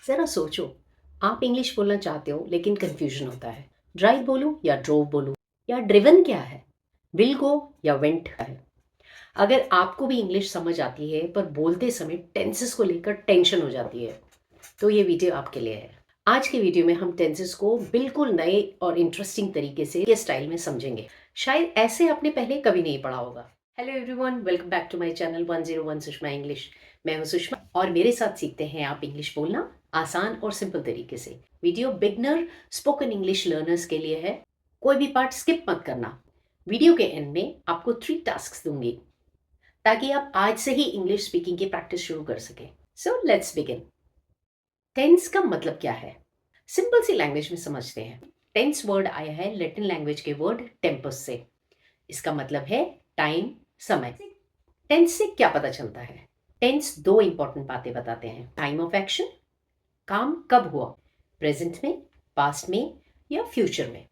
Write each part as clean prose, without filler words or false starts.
ज़रा सोचो, आप इंग्लिश बोलना चाहते हो लेकिन कन्फ्यूजन होता है। ड्राइव बोलूँ या ड्रोव बोलूँ या ड्रिवन क्या है? विल गो या वेंट है? अगर आपको भी इंग्लिश समझ आती है पर बोलते समय टेंसेस को लेकर टेंशन हो जाती है, तो ये वीडियो आपके लिए है। आज के वीडियो में हम टेंसेस को बिल्कुल नए और इंटरेस्टिंग तरीके से के स्टाइल में समझेंगे। शायद ऐसे आपने पहले कभी नहीं पढ़ा होगा। Hello everyone, welcome back to my channel 101 Sushma English. मैं हूं सुषमा और मेरे साथ सीखते हैं आप इंग्लिश बोलना आसान और सिंपल तरीके से। Video beginner spoken English learners के लिए है। कोई भी पार्ट स्किप मत करना। वीडियो के एंड में आपको 3 टास्क दूंगी ताकि आप आज से ही इंग्लिश स्पीकिंग की प्रैक्टिस शुरू कर सकें। So let's begin. टेंस का मतलब क्या है? सिंपल सी लैंग्वेज में समझते हैं। टेंस वर्ड आया है लैटिन लैंग्वेज के वर्ड टेम्पस से। इसका मतलब है टाइम, समय। टेंस से क्या पता चलता है? टेंस दो इंपॉर्टेंट बातें बताते हैं। टाइम ऑफ एक्शन, काम कब हुआ, प्रेजेंट में, पास्ट में या फ्यूचर में।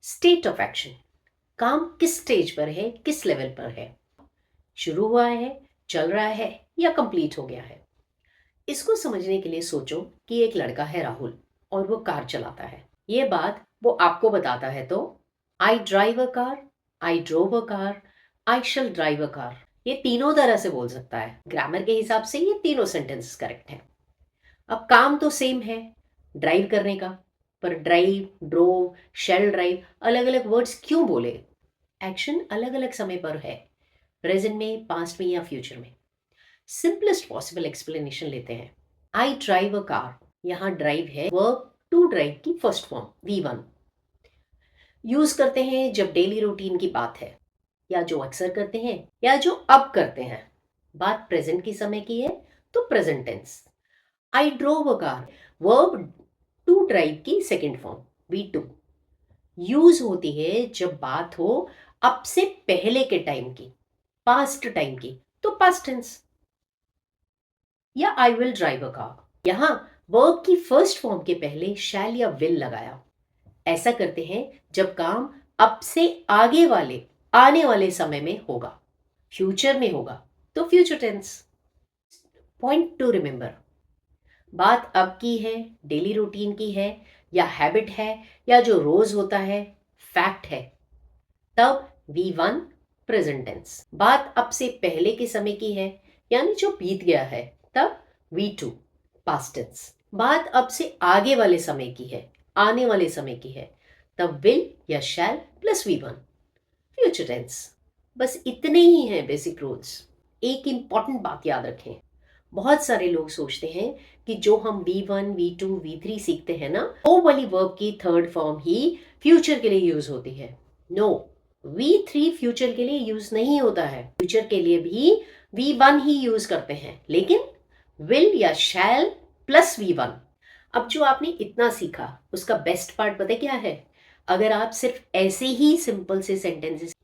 स्टेट ऑफ एक्शन, काम किस स्टेज पर है, किस लेवल पर है, शुरू हुआ है, चल रहा है या कंप्लीट हो गया है। इसको समझने के लिए सोचो कि एक लड़का है राहुल और वो कार चलाता है। ये बात वो आपको बताता है तो I drive a car, I drove a car, I shall drive a car. ये तीनों तरह से बोल सकता है। ग्रामर के हिसाब से ये तीनों सेंटेंसेस करेक्ट हैं। अब काम तो सेम है, ड्राइव करने का, पर ड्राइव, ड्रोव, शेल ड्राइव अलग अलग वर्ड्स क्यों बोले? एक्शन अलग अलग समय पर है, प्रेजेंट में, पास्ट में या फ्यूचर में। सिंपलेस्ट पॉसिबल एक्सप्लेनेशन लेते हैं। आई ड्राइव अ कार, यहां ड्राइव है वर्ब टू ड्राइव की फर्स्ट फॉर्म V1। यूज करते हैं जब डेली रूटीन की बात है, या जो अक्सर करते हैं या जो अब करते हैं। बात प्रेजेंट की समय की है तो present tense. I drove a car, verb to drive की सेकेंड फॉर्म V2। यूज होती है जब बात हो अब से पहले के टाइम की, पास्ट टाइम की, तो पास्ट टेंस। या I will drive a car, यहां वर्ब की फर्स्ट फॉर्म के पहले शैल या विल लगाया। ऐसा करते हैं जब काम अब से आगे वाले, आने वाले समय में होगा, फ्यूचर में होगा तो future tense. Point to remember, बात अब की है, डेली रूटीन की है या हैबिट है या जो रोज होता है, फैक्ट है, तब V1 प्रेजेंट टेंस। बात अब से पहले के समय की है यानी जो बीत गया है, तब V2 पास्ट टेंस। बात अब से आगे वाले समय की है, आने वाले समय की है, तब विल या शैल प्लस V1 फ्यूचर टेंस। बस इतने ही हैं बेसिक रूल्स। एक इंपॉर्टेंट बात याद रखें, बहुत सारे लोग सोचते हैं कि जो हम V1, V2, V3 सीखते हैं ना, वो वाली वर्ब की थर्ड फॉर्म ही फ्यूचर के लिए यूज होती है। नो, V3 फ्यूचर के लिए यूज नहीं होता है। फ्यूचर के लिए भी V1 ही यूज करते हैं, लेकिन विल या शैल प्लस V1। अब जो आपने इतना सीखा उसका बेस्ट पार्ट पता है क्या है? अगर आप सिर्फ ऐसे ही सिंपल से सेंटेंसेस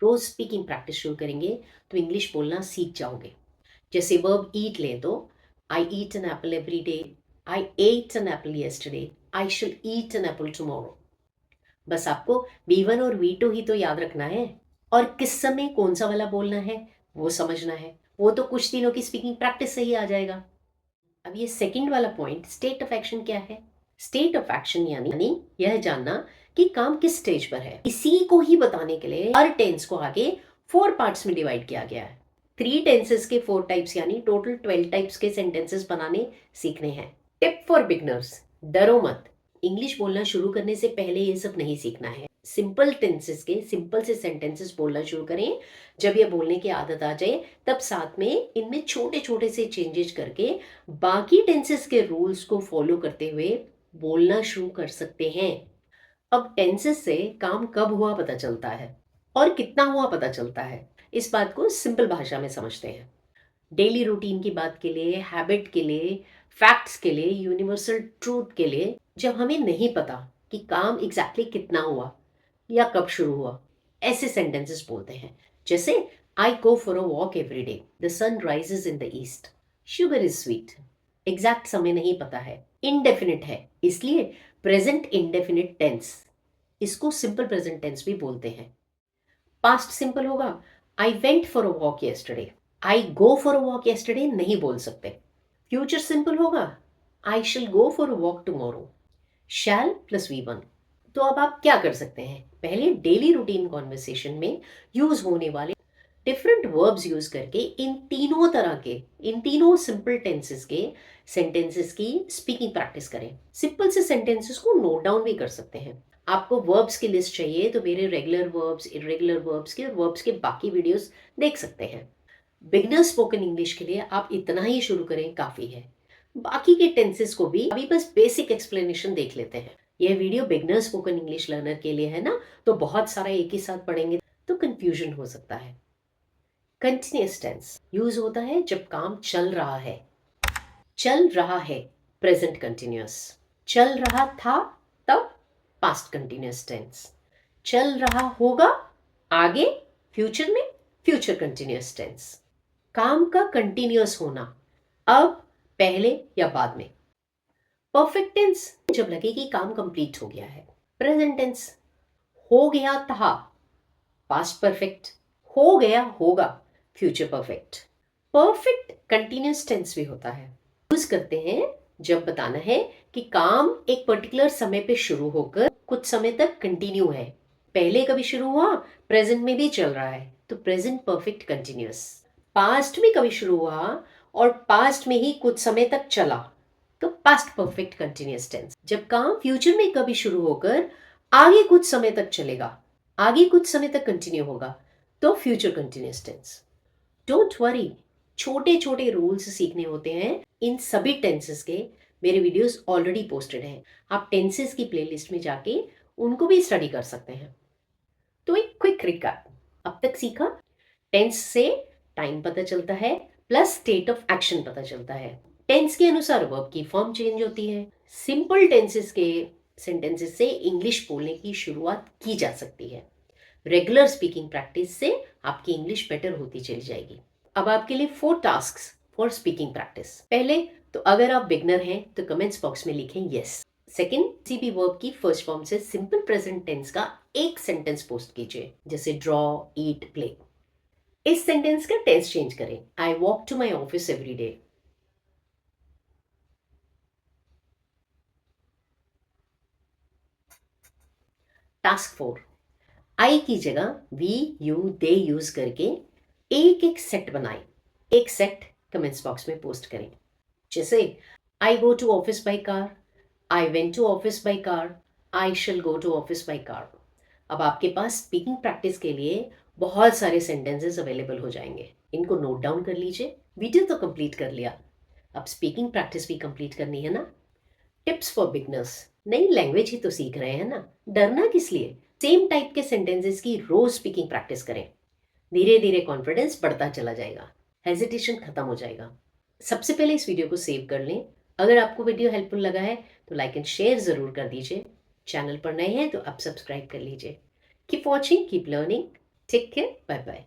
रोज स्पीकिंग प्रैक्टिस शुरू करेंगे तो इंग्लिश बोलना सीख जाओगे। जैसे वर्ब ईट लें तो I eat an apple every day, I ate an apple yesterday, I should eat an apple tomorrow. बस आपको V1 और V2 ही तो याद रखना है, और किस समय कौन सा वाला बोलना है वो समझना है। वो तो कुछ दिनों की स्पीकिंग प्रैक्टिस से ही आ जाएगा। अब ये सेकंड वाला पॉइंट, स्टेट ऑफ एक्शन क्या है? स्टेट ऑफ एक्शन यानी यह जानना कि काम किस स्टेज पर है। इसी को ही बताने के लिए हर टेंस को आगे 4 पार्ट्स में डिवाइड किया गया है। 3 टेंसेस के 4 टाइप्स यानी टोटल 12 टाइप्स के सेंटेंसेस बनाने सीखने हैं। टिप फॉर बिगनर्स, डरो मत। इंग्लिश बोलना शुरू करने से पहले ये सब नहीं सीखना है। सिंपल टेंसेस के सिंपल से सेंटेंसेस बोलना शुरू करें। जब ये बोलने की आदत आ जाए तब साथ में इनमें छोटे छोटे से चेंजेस करके बाकी टेंसेस के रूल्स को फॉलो करते हुए बोलना शुरू कर सकते हैं। अब टेंसेस से काम कब हुआ पता चलता है और कितना हुआ पता चलता है। इस बात को सिंपल भाषा में समझते हैं। डेली रूटीन की बात के लिए, हैबिट के लिए, फैक्ट्स के लिए, यूनिवर्सल ट्रूथ के लिए, जब हमें नहीं पता कि काम एग्जैक्टली कितना हुआ या कब शुरू हुआ, ऐसे सेंटेंसेस बोलते हैं। जैसे I go for a walk every day, the sun rises in the east, sugar is sweet. Exact समय नहीं पता है, इनडेफिनिट है, इसलिए प्रेजेंट इंडेफिनिट टेंस। इसको सिंपल प्रेजेंट टेंस भी बोलते हैं। पास्ट सिंपल होगा, I went for a walk yesterday. I go for a walk yesterday नहीं बोल सकते। फ्यूचर सिंपल होगा, I shall go for a walk tomorrow, shall plus V one. तो अब आप क्या कर सकते हैं, पहले डेली रूटीन कॉन्वर्सेशन में यूज होने वाले डिफरेंट वर्ब्स यूज करके इन तीनों सिंपल टेंसेस के सेंटेंसेस की स्पीकिंग प्रैक्टिस करें। सिंपल से सेंटेंसेस को नोट डाउन भी कर सकते हैं। आपको वर्ब्स की लिस्ट चाहिए तो मेरे रेगुलर वर्ब्स, इरेगुलर वर्ब्स के और वर्ब्स के बाकी वीडियोस देख सकते हैं। बिगनर स्पोकन इंग्लिश के लिए आप इतना ही शुरू करें, काफी है। बाकी के टेंसेस को भी अभी बस बेसिक एक्सप्लेनेशन देख लेते हैं। यह video beginner spoken English learner के लिए है ना, तो बहुत सारा एक ही साथ पढ़ेंगे तो कंफ्यूजन हो सकता है। कंटिन्यूअस टेंस यूज होता है जब काम चल रहा है। चल रहा है, प्रेजेंट कंटिन्यूअस। चल रहा था, तब पास्ट कंटिन्यूअस टेंस। चल रहा होगा, आगे फ्यूचर में फ्यूचर कंटिन्यूअस टेंस। काम का कंटिन्यूअस होना, अब, पहले या बाद में। परफेक्ट टेंस जब लगे कि काम कंप्लीट हो गया है। प्रेजेंट टेंस हो गया था, पास्ट परफेक्ट। हो गया होगा, future perfect. Perfect continuous tense भी होता है, यूज करते हैं जब बताना है कि काम एक पर्टिकुलर समय पे शुरू होकर कुछ समय तक कंटिन्यू है। पहले कभी शुरू हुआ, प्रेजेंट में भी चल रहा है, तो प्रेजेंट परफेक्ट कंटिन्यूअस। पास्ट में कभी शुरू हुआ और पास्ट में ही कुछ समय तक चला, तो पास्ट परफेक्ट कंटिन्यूअस टेंस। जब काम फ्यूचर में कभी शुरू होकर आगे कुछ समय तक चलेगा, आगे कुछ समय तक कंटिन्यू होगा, तो future continuous tense. Don't worry, छोटे छोटे रूल्स सीखने होते हैं। इन सभी टेंसेस के मेरे वीडियोस ऑलरेडी पोस्टेड हैं, आप टेंसेस की प्लेलिस्ट में जाके उनको भी स्टडी कर सकते हैं। तो एक क्विक रिकैप, अब तक सीखा, टेंस से टाइम पता चलता है, प्लस स्टेट ऑफ एक्शन पता चलता है। टेंस के अनुसार वर्ब की फॉर्म चेंज होती है। सिंपल टेंसेस के सेंटेंसेस से इंग्लिश बोलने की शुरुआत की जा सकती है। रेगुलर स्पीकिंग प्रैक्टिस से आपकी इंग्लिश बेटर होती चली जाएगी। अब आपके लिए 4 टास्क्स फॉर स्पीकिंग प्रैक्टिस। पहले तो अगर आप बिगनर हैं तो कमेंट्स बॉक्स में लिखें यस। सेकंड, किसी भी वर्ब की फर्स्ट फॉर्म से सिंपल प्रेजेंट टेंस का एक सेंटेंस पोस्ट कीजिए, जैसे ड्रॉ, ईट, प्ले। इस सेंटेंस का टेंस चेंज करें, I walk to my office every day. Task 4, I की जगह वी, यू, दे यूज करके एक एक सेट बनाएं। एक सेट कमेंट्स बॉक्स में पोस्ट करें, जैसे I go to office by car, I went to office by car, I shall go to office by car. अब आपके पास स्पीकिंग प्रैक्टिस के लिए बहुत सारे सेंटेंसेस अवेलेबल हो जाएंगे, इनको नोट डाउन कर लीजिए। वीडियो तो कंप्लीट कर लिया, अब स्पीकिंग प्रैक्टिस भी कंप्लीट करनी है ना। टिप्स फॉर बिगनर्स, नई लैंग्वेज ही तो सीख रहे हैं ना, डरना किस लिए। सेम टाइप के सेंटेंसेस की रोज स्पीकिंग प्रैक्टिस करें, धीरे धीरे कॉन्फिडेंस बढ़ता चला जाएगा, हेजिटेशन खत्म हो जाएगा। सबसे पहले इस वीडियो को सेव कर लें। अगर आपको वीडियो हेल्पफुल लगा है तो लाइक एंड शेयर जरूर कर दीजिए। चैनल पर नए हैं तो अब सब्सक्राइब कर लीजिए। Keep watching, keep learning, take care, bye bye.